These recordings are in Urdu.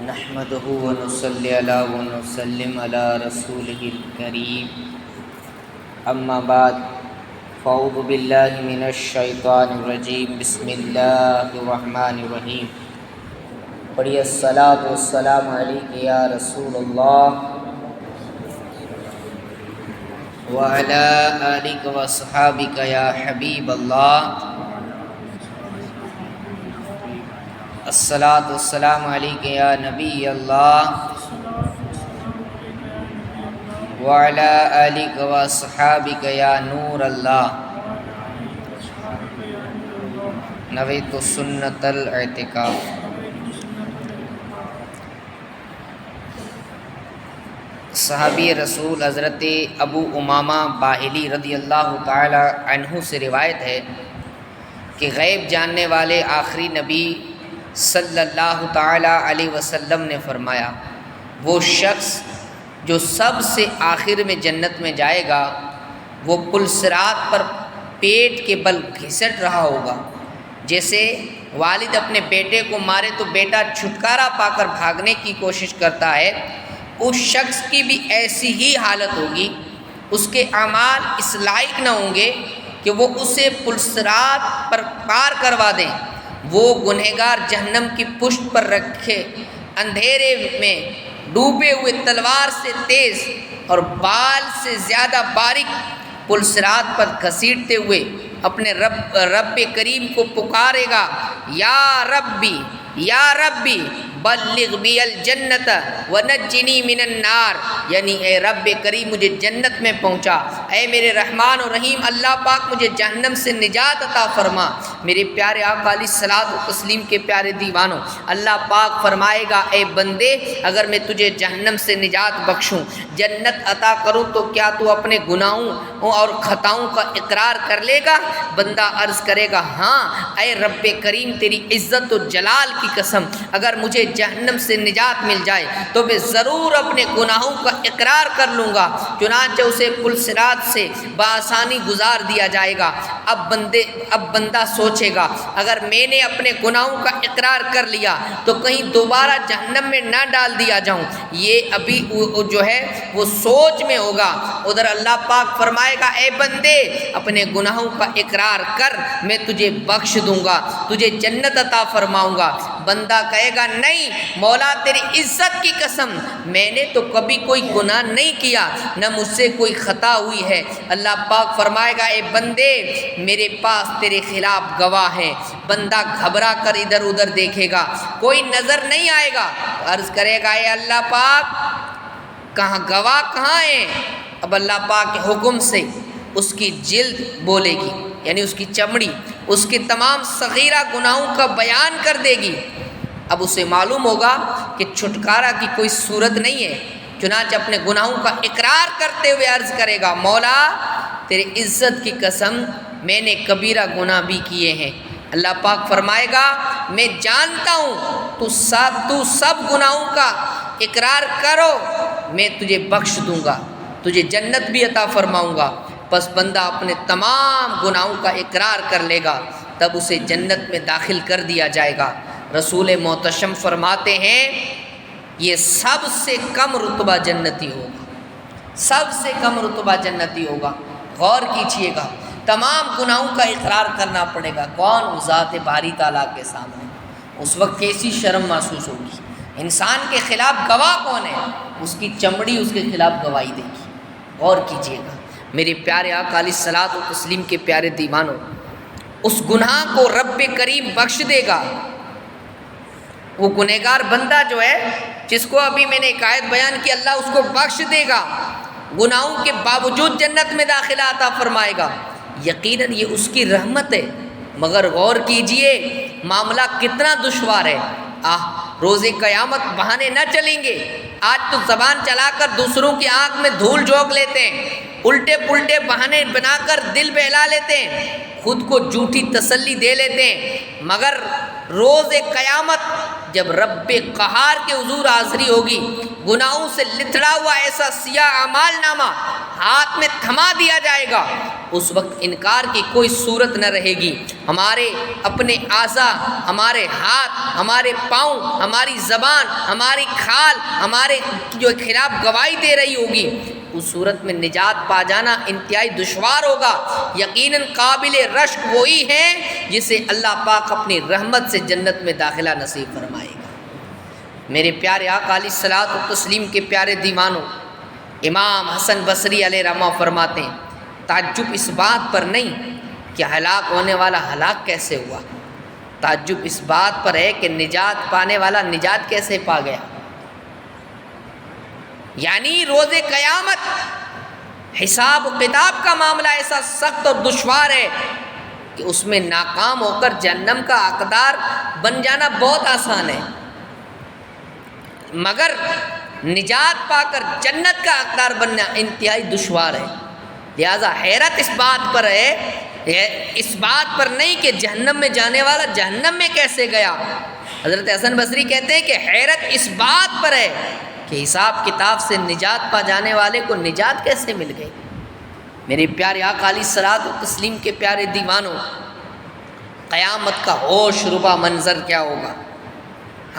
نحمده ونصلي على ونسلم على رسوله الكريم اما بعد فاعوذ باللہ من الشیطان الرجیم بسم اللہ الرحمن الرحیم پڑھیے الصلاۃ والسلام علیک یا رسول اللہ وعلی آلک وصحابک یا حبیب اللہ الصلاۃ والسلام علیک یا نبی اللہ وعلی آلک وصحابک یا نور اللہ نویت سنت الاعتکاف۔ صحابی رسول حضرت ابو امامہ باہلی رضی اللہ تعالی عنہ سے روایت ہے کہ غیب جاننے والے آخری نبی صلی اللہ تعالی علیہ وسلم نے فرمایا، وہ شخص جو سب سے آخر میں جنت میں جائے گا وہ پل صراط پر پیٹ کے بل گھسٹ رہا ہوگا، جیسے والد اپنے بیٹے کو مارے تو بیٹا چھٹکارا پا کر بھاگنے کی کوشش کرتا ہے، اس شخص کی بھی ایسی ہی حالت ہوگی۔ اس کے اعمال اس لائق نہ ہوں گے کہ وہ اسے پل صراط پر پار کروا دیں۔ وہ گنہگار جہنم کی پشت پر رکھے اندھیرے میں ڈوبے ہوئے تلوار سے تیز اور بال سے زیادہ باریک پل صراط پر گھسیٹتے ہوئے اپنے رب کریم کو پکارے گا، یا ربی بلغ بی الجنت ونجنی من النار، یعنی اے رب کریم مجھے جنت میں پہنچا، اے میرے رحمان و رحیم اللہ پاک مجھے جہنم سے نجات عطا فرما۔ میرے پیارے آقا علیہ الصلوۃ والتسلیم کے پیارے دیوانوں، اللہ پاک فرمائے گا، اے بندے اگر میں تجھے جہنم سے نجات بخشوں، جنت عطا کروں تو کیا تو اپنے گناہوں اور خطاؤں کا اقرار کر لے گا؟ بندہ عرض کرے گا، ہاں اے رب کریم تیری عزت و جلال کی قسم، اگر مجھے جہنم سے نجات مل جائے تو میں ضرور اپنے گناہوں کا اقرار کر لوں گا۔ چنانچہ اسے پل صراط سے بآسانی گزار دیا جائے گا۔ اب بندہ سوچے گا، اگر میں نے اپنے گناہوں کا اقرار کر لیا تو کہیں دوبارہ جہنم میں نہ ڈال دیا جاؤں، یہ ابھی جو ہے وہ سوچ میں ہوگا۔ ادھر اللہ پاک فرمائے گا، اے بندے اپنے گناہوں کا اقرار کر، میں تجھے بخش دوں گا، تجھے جنت عطا فرماؤں گا۔ بندہ کہے گا، نہیں مولا تیری عزت کی قسم میں نے تو کبھی کوئی گناہ نہیں کیا، نہ مجھ سے کوئی خطا ہوئی ہے۔ اللہ پاک فرمائے گا، اے بندے میرے پاس تیرے خلاف گواہ ہیں۔ بندہ گھبرا کر ادھر ادھر دیکھے گا، کوئی نظر نہیں آئے گا، عرض کرے گا، اے اللہ پاک کہاں گواہ کہاں ہیں؟ اب اللہ پاک کے حکم سے اس کی جلد بولے گی، یعنی اس کی چمڑی اس کے تمام صغیرہ گناہوں کا بیان کر دے گی۔ اب اسے معلوم ہوگا کہ چھٹکارا کی کوئی صورت نہیں ہے، چنانچہ اپنے گناہوں کا اقرار کرتے ہوئے عرض کرے گا، مولا تیرے عزت کی قسم میں نے کبیرہ گناہ بھی کیے ہیں۔ اللہ پاک فرمائے گا، میں جانتا ہوں تو سب گناہوں کا اقرار کرو، میں تجھے بخش دوں گا، تجھے جنت بھی عطا فرماؤں گا۔ پس بندہ اپنے تمام گناہوں کا اقرار کر لے گا، تب اسے جنت میں داخل کر دیا جائے گا۔ رسول محتشم فرماتے ہیں، یہ سب سے کم رتبہ جنتی ہوگا، سب سے کم رتبہ جنتی ہوگا۔ غور کیجیے گا، تمام گناہوں کا اقرار کرنا پڑے گا۔ کون؟ ذات باری تعالیٰ کے سامنے۔ اس وقت کیسی شرم محسوس ہوگی؟ انسان کے خلاف گواہ کون ہے؟ اس کی چمڑی اس کے خلاف گواہی دے گی۔ غور کیجیے گا میرے پیارے آقا علیہ الصلوۃ والتسلیم کے پیارے دیوانوں، اس گناہ کو رب کریم بخش دے گا۔ وہ گنہگار بندہ جو ہے، جس کو ابھی میں نے ایک آیت بیان کی، اللہ اس کو بخش دے گا، گناہوں کے باوجود جنت میں داخلہ عطا فرمائے گا۔ یقیناً یہ اس کی رحمت ہے، مگر غور کیجئے معاملہ کتنا دشوار ہے۔ روز قیامت بہانے نہ چلیں گے۔ آج تو زبان چلا کر دوسروں کی آنکھ میں دھول جھونک لیتے ہیں، الٹے پلٹے بہانے بنا کر دل بہلا لیتے ہیں، خود کو جھوٹی تسلی دے لیتے ہیں، مگر روز قیامت جب رب قہار کے حضور حاضری ہوگی، گناہوں سے لتڑا ہوا ایسا سیاہ اعمال نامہ ہاتھ میں تھما دیا جائے گا، اس وقت انکار کی کوئی صورت نہ رہے گی۔ ہمارے اپنے اعضاء، ہمارے ہاتھ، ہمارے پاؤں، ہماری زبان، ہماری کھال ہمارے جو خلاف گواہی دے رہی ہوگی، اس صورت میں نجات پا جانا انتہائی دشوار ہوگا۔ یقیناً قابل رشک وہی ہے جسے اللہ پاک اپنی رحمت سے جنت میں داخلہ نصیب فرمائے گا۔ میرے پیارے آقا علیہ الصلوۃ والتسلیم کے پیارے دیوانوں، امام حسن بصری علیہ رحمہ فرماتے ہیں، تعجب اس بات پر نہیں کہ ہلاک ہونے والا ہلاک کیسے ہوا، تعجب اس بات پر ہے کہ نجات پانے والا نجات کیسے پا گیا۔ یعنی روز قیامت حساب و کتاب کا معاملہ ایسا سخت اور دشوار ہے کہ اس میں ناکام ہو کر جہنم کا حقدار بن جانا بہت آسان ہے، مگر نجات پا کر جنت کا حقدار بننا انتہائی دشوار ہے۔ لہذا حیرت اس بات پر ہے، اس بات پر نہیں کہ جہنم میں جانے والا جہنم میں کیسے گیا۔ حضرت حسن بصری کہتے ہیں کہ حیرت اس بات پر ہے کہ حساب کتاب سے نجات پا جانے والے کو نجات کیسے مل گئی۔ میرے پیارے آقا علیہ الصلوۃ والتسلیم کے پیارے دیوانوں، قیامت کا ہوش ربا منظر کیا ہوگا۔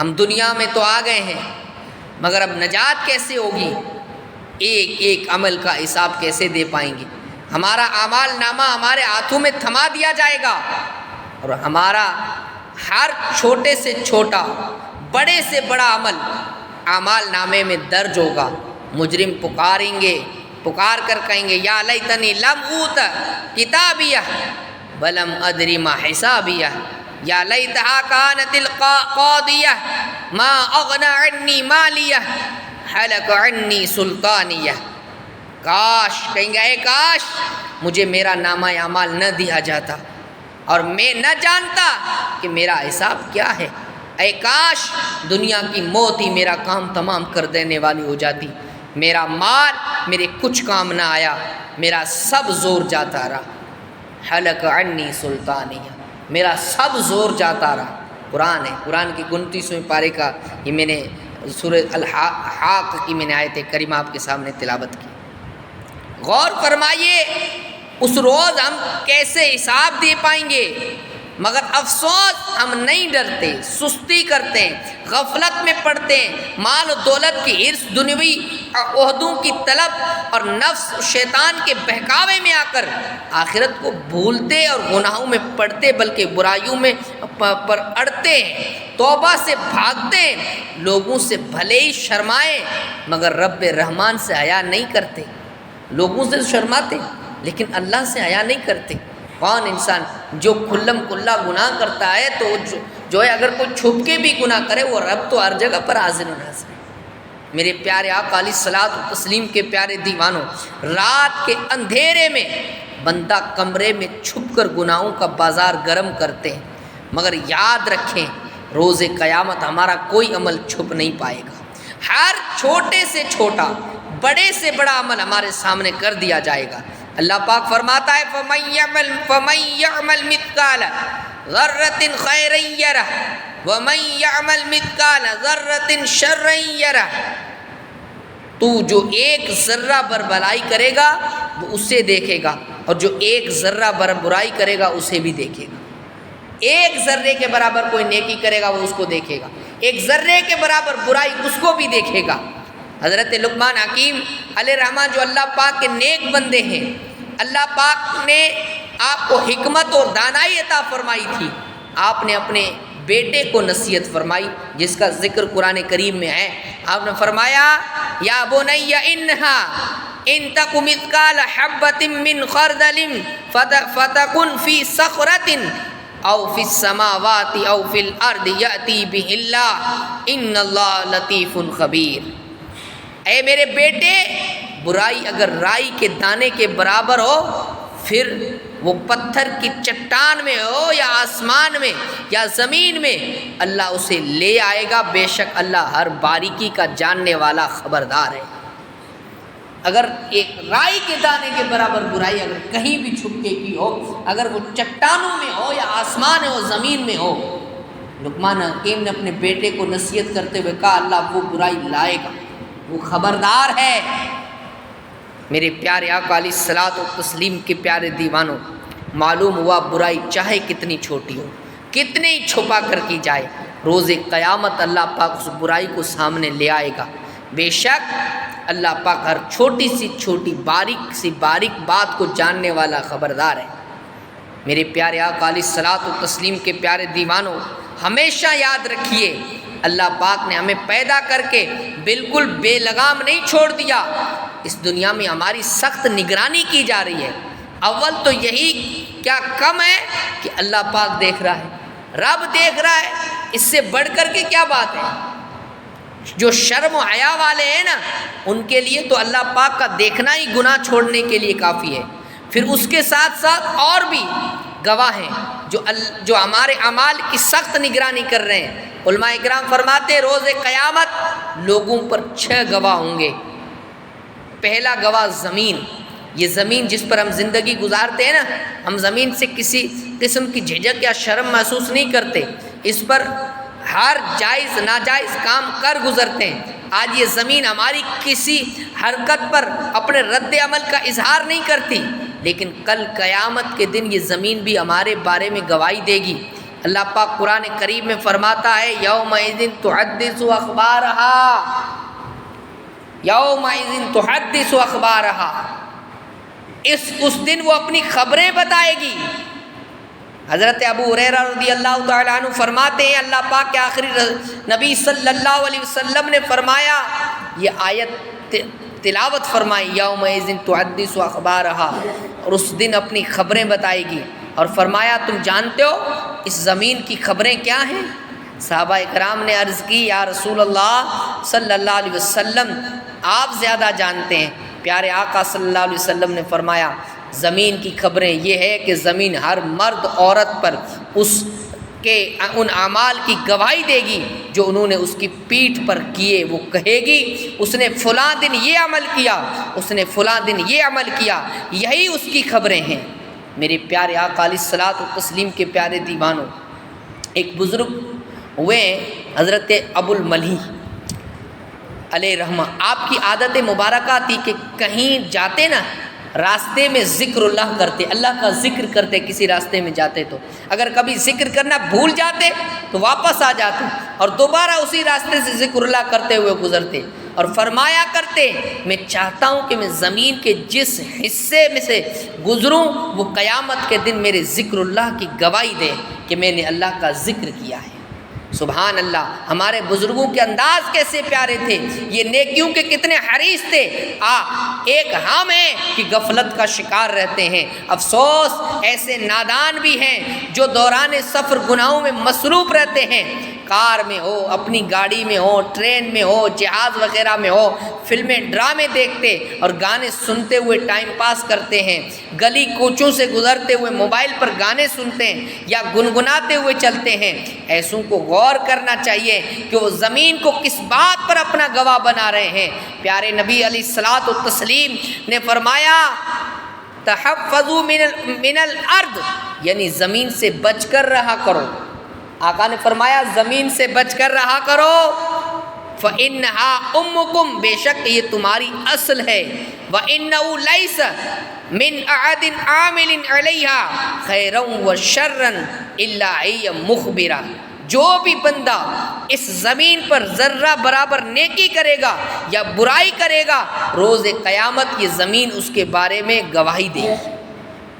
ہم دنیا میں تو آ گئے ہیں، مگر اب نجات کیسے ہوگی، ایک ایک عمل کا حساب کیسے دے پائیں گے۔ ہمارا اعمال نامہ ہمارے ہاتھوں میں تھما دیا جائے گا، اور ہمارا ہر چھوٹے سے چھوٹا، بڑے سے بڑا عمل اعمال نامے میں درج ہوگا۔ مجرم پکاریں گے، پکار کر کہیں گے یا لیتنی لم اوت کتابیہ ولم ادری ما حسابیہ، یا لیتہا کانت القاضیہ ما اغنی عنی مالیہ ہلک عنی سلطانیہ۔ کاش، کہیں گے اے کاش مجھے میرا نامہ اعمال نہ دیا جاتا اور میں نہ جانتا کہ میرا حساب کیا ہے۔ اے کاش دنیا کی موت ہی میرا کام تمام کر دینے والی ہو جاتی، میرا مال میرے کچھ کام نہ آیا، میرا سب زور جاتا رہا۔ حلق عنی سلطانیہ، میرا سب زور جاتا رہا۔ قرآن ہے، قرآن کی 29ویں پارے کا یہ میں نے سورہ الحاق کی میں نے آیت کریمہ آپ کے سامنے تلاوت کی۔ غور فرمائیے اس روز ہم کیسے حساب دے پائیں گے، مگر افسوس ہم نہیں ڈرتے، سستی کرتے ہیں، غفلت میں پڑتے ہیں، مال و دولت کی حرص، دنیوی عہدوں کی طلب اور نفس شیطان کے بہکاوے میں آ کر آخرت کو بھولتے اور گناہوں میں پڑتے بلکہ برائیوں میں پر اڑتے ہیں، توبہ سے بھاگتے ہیں، لوگوں سے بھلے ہی شرمائیں مگر رب رحمان سے حیا نہیں کرتے۔ لوگوں سے شرماتے لیکن اللہ سے حیا نہیں کرتے۔ کون انسان جو کھلم کھلا گناہ کرتا ہے تو جو ہے اگر کوئی چھپ کے بھی گناہ کرے وہ رب تو ہر جگہ پر حاضر و ناظر ہے۔ میرے پیارے آقا علیہ الصلوۃ والتسلیم کے پیارے دیوانوں، رات کے اندھیرے میں بندہ کمرے میں چھپ کر گناہوں کا بازار گرم کرتے ہیں، مگر یاد رکھیں روز قیامت ہمارا کوئی عمل چھپ نہیں پائے گا۔ ہر چھوٹے سے چھوٹا، بڑے سے بڑا عمل ہمارے سامنے کر دیا جائے گا۔ اللہ پاک فرماتا ہے فَمَن يَعْمَلْ مِثْقَالَ ذَرَّةٍ خَيْرًا يَرَهُ وَمَن يَعْمَلْ مِثْقَالَ ذَرَّةٍ شَرًّا يَرَهُ۔ تو جو ایک ذرہ بر بھلائی کرے گا وہ اسے دیکھے گا، اور جو ایک ذرہ بر برائی کرے گا اسے بھی دیکھے گا۔ ایک ذرے کے برابر کوئی نیکی کرے گا وہ اس کو دیکھے گا، ایک ذرے کے برابر برائی اس کو بھی دیکھے گا۔ حضرت لقمان حکیم علیہ رحمہ جو اللہ پاک کے نیک بندے ہیں، اللہ پاک نے آپ کو حکمت اور دانائی عطا فرمائی تھی، آپ نے اپنے بیٹے کو نصیحت فرمائی جس کا ذکر قرآن کریم میں ہے۔ آپ نے فرمایا یا بنی انہا ان تک مثقال حبۃ من خردل فتکن فی صخرۃ او فی السماوات او فی الارض یأتی بہ اللہ ان اللہ لطیف خبیر۔ اے میرے بیٹے، برائی اگر رائی کے دانے کے برابر ہو، پھر وہ پتھر کی چٹان میں ہو یا آسمان میں یا زمین میں، اللہ اسے لے آئے گا، بے شک اللہ ہر باریکی کا جاننے والا خبردار ہے۔ اگر ایک رائی کے دانے کے برابر برائی اگر کہیں بھی چھپ کے کی ہو، اگر وہ چٹانوں میں ہو یا آسمان ہو زمین میں ہو، لقمان حکیم نے اپنے بیٹے کو نصیحت کرتے ہوئے کہا اللہ وہ برائی لائے گا، وہ خبردار ہے۔ میرے پیارے آقا علیہ الصلوۃ والتسلیم کے پیارے دیوانوں، معلوم ہوا برائی چاہے کتنی چھوٹی ہو، کتنے ہی چھپا کر کی جائے، روز قیامت اللہ پاک اس برائی کو سامنے لے آئے گا۔ بے شک اللہ پاک ہر چھوٹی سی چھوٹی باریک بات کو جاننے والا خبردار ہے۔ میرے پیارے آقا علیہ الصلوۃ والتسلیم کے پیارے دیوانوں، ہمیشہ یاد رکھیے اللہ پاک نے ہمیں پیدا کر کے بالکل بے لگام نہیں چھوڑ دیا، اس دنیا میں ہماری سخت نگرانی کی جا رہی ہے۔ اول تو یہی کیا کم ہے کہ اللہ پاک دیکھ رہا ہے، رب دیکھ رہا ہے، اس سے بڑھ کر کے کیا بات ہے؟ جو شرم و حیا والے ہیں نا، ان کے لیے تو اللہ پاک کا دیکھنا ہی گناہ چھوڑنے کے لیے کافی ہے۔ پھر اس کے ساتھ ساتھ اور بھی گواہ ہیں جو ہمارے اعمال کی سخت نگرانی کر رہے ہیں۔ علماء اکرام فرماتے ہیں روز قیامت لوگوں پر 6 گواہ ہوں گے۔ پہلا گواہ زمین، یہ زمین جس پر ہم زندگی گزارتے ہیں نا، ہم زمین سے کسی قسم کی جھجک یا شرم محسوس نہیں کرتے، اس پر ہر جائز ناجائز کام کر گزرتے ہیں۔ آج یہ زمین ہماری کسی حرکت پر اپنے رد عمل کا اظہار نہیں کرتی، لیکن کل قیامت کے دن یہ زمین بھی ہمارے بارے میں گواہی دے گی۔ اللہ پاک قرآن کریم میں فرماتا ہے یومئذ تحدث اخبارہا، یومئذ تحدث اخبارہا، اس دن وہ اپنی خبریں بتائے گی۔ حضرت ابو ہریرہ رضی اللہ تعالیٰ عنہ فرماتے ہیں اللہ پاک کے آخری نبی صلی اللہ علیہ وسلم نے فرمایا، یہ آیت تلاوت فرمائی یومئذ تحدث اخبارہا، اور اس دن اپنی خبریں بتائے گی، اور فرمایا تم جانتے ہو اس زمین کی خبریں کیا ہیں؟ صحابہ اکرام نے عرض کی یا رسول اللہ صلی اللہ علیہ وسلم آپ زیادہ جانتے ہیں۔ پیارے آقا صلی اللہ علیہ وسلم نے فرمایا زمین کی خبریں یہ ہے کہ زمین ہر مرد عورت پر اس کے ان اعمال کی گواہی دے گی جو انہوں نے اس کی پیٹھ پر کیے، وہ کہے گی اس نے فلاں دن یہ عمل کیا، اس نے فلاں دن یہ عمل کیا، یہی اس کی خبریں ہیں۔ میرے پیارے آقا علیہ الصلوۃ والتسلیم کے پیارے دیوانوں، ایک بزرگ ہوئے حضرت ابو الملیح علیہ رحمہ، آپ کی عادت مبارکہ تھی کہ کہیں جاتے نا راستے میں ذکر اللہ کرتے، اللہ کا ذکر کرتے، کسی راستے میں جاتے تو اگر کبھی ذکر کرنا بھول جاتے تو واپس آ جاتے اور دوبارہ اسی راستے سے ذکر اللہ کرتے ہوئے گزرتے، اور فرمایا کرتے میں چاہتا ہوں کہ میں زمین کے جس حصے میں سے گزروں وہ قیامت کے دن میرے ذکر اللہ کی گواہی دے کہ میں نے اللہ کا ذکر کیا ہے۔ سبحان اللہ، ہمارے بزرگوں کے انداز کیسے پیارے تھے، یہ نیکیوں کے کتنے حریص تھے۔ ایک ہم ہیں کہ غفلت کا شکار رہتے ہیں، افسوس ایسے نادان بھی ہیں جو دوران سفر گناہوں میں مصروف رہتے ہیں، کار میں ہو، اپنی گاڑی میں ہو، ٹرین میں ہو، جہاز وغیرہ میں ہو، فلمیں ڈرامے دیکھتے اور گانے سنتے ہوئے ٹائم پاس کرتے ہیں، گلی کوچوں سے گزرتے ہوئے موبائل پر گانے سنتے ہیں یا گنگناتے ہوئے چلتے ہیں۔ ایسوں کو غور کرنا چاہیے کہ وہ زمین کو کس بات پر اپنا گواہ بنا رہے ہیں۔ پیارے نبی علیہ الصلوۃ والتسلیم نے فرمایا تحفظوا من الارض، یعنی زمین سے بچ کر رہا کرو۔ آقا نے فرمایا زمین سے بچ کر رہا کرو، فإنها أمكم، بے شک یہ تمہاری اصل ہے، وإنه ليس من أحد عامل عليها خيرا وشرا إلا هي مخبرة، جو بھی بندہ اس زمین پر ذرہ برابر نیکی کرے گا یا برائی کرے گا، روز قیامت یہ زمین اس کے بارے میں گواہی دے گی۔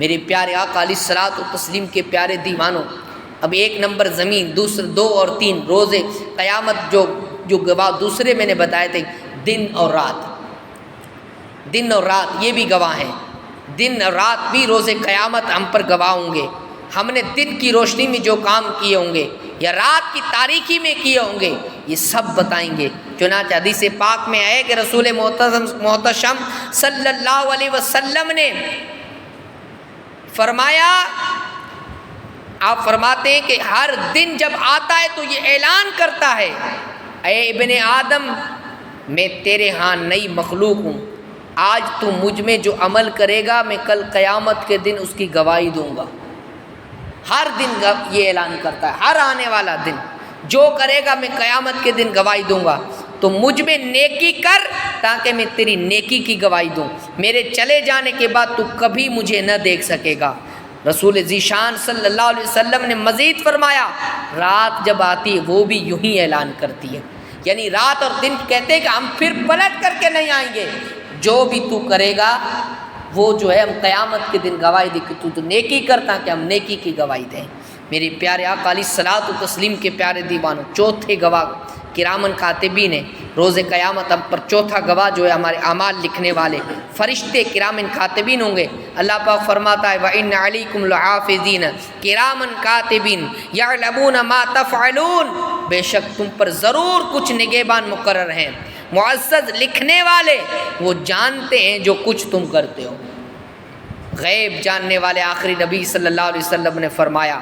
میرے پیارے آقا علیہ الصلوۃ والتسلیم کے پیارے دیوانوں، اب 1 نمبر زمین، دوسرے 2 اور 3 روز قیامت جو گواہ دوسرے میں نے بتائے تھے، دن اور رات، دن اور رات یہ بھی گواہ ہیں، دن اور رات بھی روز قیامت ہم پر گواہ ہوں گے۔ ہم نے دن کی روشنی میں جو کام کیے ہوں گے یا رات کی تاریکی میں کیے ہوں گے یہ سب بتائیں گے۔ چنانچہ حدیث پاک میں ہے کہ رسول محتشم صلی اللہ علیہ وسلم نے فرمایا، آپ فرماتے ہیں کہ ہر دن جب آتا ہے تو یہ اعلان کرتا ہے اے ابن آدم میں تیرے ہاں نئی مخلوق ہوں، آج تو مجھ میں جو عمل کرے گا میں کل قیامت کے دن اس کی گواہی دوں گا۔ ہر دن یہ اعلان کرتا ہے، ہر آنے والا دن جو کرے گا میں قیامت کے دن گواہی دوں گا۔ تو مجھ میں نیکی کر تاکہ میں تیری نیکی کی گواہی دوں، میرے چلے جانے کے بعد تو کبھی مجھے نہ دیکھ سکے گا۔ رسول ذیشان صلی اللہ علیہ وسلم نے مزید فرمایا، رات جب آتی ہے وہ بھی یوں ہی اعلان کرتی ہے، یعنی رات اور دن کہتے ہیں کہ ہم پھر پلٹ کر کے نہیں آئیں گے، جو بھی تو کرے گا وہ جو ہے ہم قیامت کے دن گواہی دیں کہ تو نیکی کرتا کہ ہم نیکی کی گواہی دیں۔ میرے پیارے آقا علیہ الصلوۃ والتسلیم کے پیارے دیوانوں، چوتھے گواہ کرامن کاتبین ہیں۔ روز قیامت ہم پر چوتھا گواہ جو ہے ہمارے اعمال لکھنے والے فرشتے کرامن کاتبین ہوں گے۔ اللہ پاک فرماتا ہے وَإِنَّ عَلَيْكُمْ لَحَافِظِينَ کِرَامًا کاتبین یعلمون ما تفعلون، بے شک تم پر ضرور کچھ نگہبان مقرر ہیں، معزز لکھنے والے، وہ جانتے ہیں جو کچھ تم کرتے ہو۔ غیب جاننے والے آخری نبی صلی اللہ علیہ وسلم نے فرمایا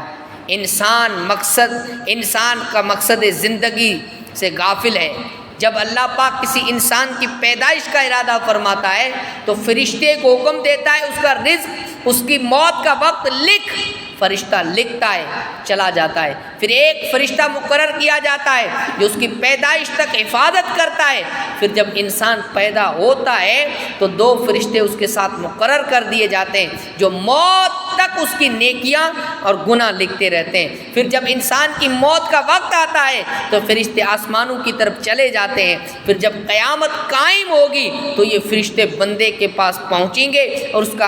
انسان کا مقصد زندگی سے غافل ہے۔ جب اللہ پاک کسی انسان کی پیدائش کا ارادہ فرماتا ہے تو فرشتے کو حکم دیتا ہے اس کا رزق، اس کی موت کا وقت لکھ، فرشتہ لکھتا ہے، چلا جاتا ہے۔ پھر ایک فرشتہ مقرر کیا جاتا ہے جو اس کی پیدائش تک حفاظت کرتا ہے۔ پھر جب انسان پیدا ہوتا ہے تو 2 فرشتے اس کے ساتھ مقرر کر دیے جاتے ہیں جو موت تک اس کی نیکیاں اور گناہ لکھتے رہتے ہیں۔ پھر جب انسان کی موت کا وقت آتا ہے تو فرشتے آسمانوں کی طرف چلے جاتے ہیں۔ پھر جب قیامت قائم ہوگی تو یہ فرشتے بندے کے پاس پہنچیں گے اور اس کا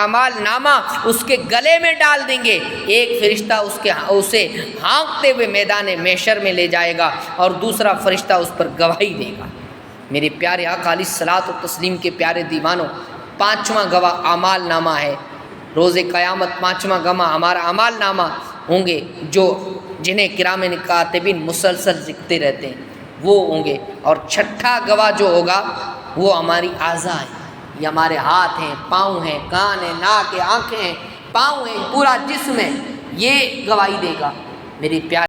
اعمال نامہ اس کے گلے میں ڈال دیں گے۔ ایک فرشتہ اسے ہانکتے ہوئے میدان محشر میں لے جائے گا اور دوسرا فرشتہ اس پر گواہی دے گا۔ میرے پیارے آقا علیہ الصلوۃ والتسلیم کے پیارے دیوانوں، 5واں گواہ اعمال نامہ ہے۔ روز قیامت 5واں گواہ ہمارا اعمال نامہ ہوں گے جنہیں کرامن کاتبین مسلسل لکھتے رہتے ہیں، وہ ہوں گے۔ اور 6واں گواہ جو ہوگا وہ ہماری اعضاء ہیں، یہ ہمارے ہاتھ ہیں، پاؤں ہیں، کان ہیں، ناک ہیں، آنکھیں ہیں، پاؤں ہیں، پورا جسم ہے، یہ گواہی دے گا۔ میری پیارے